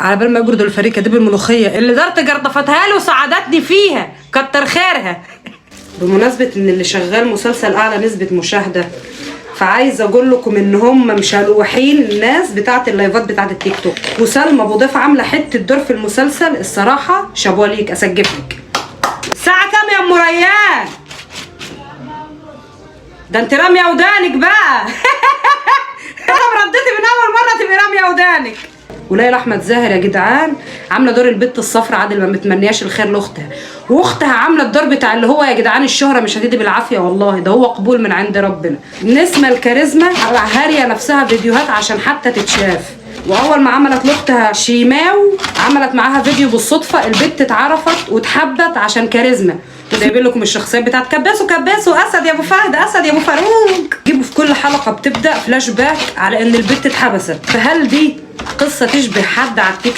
على بال ما يجردوا الفريق كاتب الملوخيه اللي دارت جردفتها له وساعدتني فيها، كتر خيرها. بمناسبه ان اللي شغال مسلسل اعلى نسبه مشاهده، فعايزه اقول لكم ان هم مشلوحين الناس بتاعه اللايفات بتاعه التيك توك، وسلمى ابو ضيف عامله حته دور في المسلسل الصراحه شابوه ليك، اسجف لك. الساعه كام يا ام ريان؟ ده انت راميه ودانك بقى. انا رديتي من اول مره تبقي راميه ودانك. وليلى احمد زاهر يا جدعان عامله دور البت الصفرا عادل ما متمنياش الخير لاختها، واختها عامله الدور بتاع اللي هو يا جدعان الشهره مش هتيجي بالعافيه والله، ده هو قبول من عند ربنا. نسمه الكاريزما هاريه نفسها فيديوهات عشان حتى تتشاف، واول ما عملت لاختها شيماو عملت معاها فيديو بالصدفه، البت اتعرفت واتحبت عشان كاريزما. جايبين لكم الشخصيات بتاعت كباسو اسد يا ابو فهد، اسد يا ابو فاروق. جيبوا في كل حلقه بتبدا فلاش باك على ان البت اتحبست، فهل دي قصه تشبه حد على التيك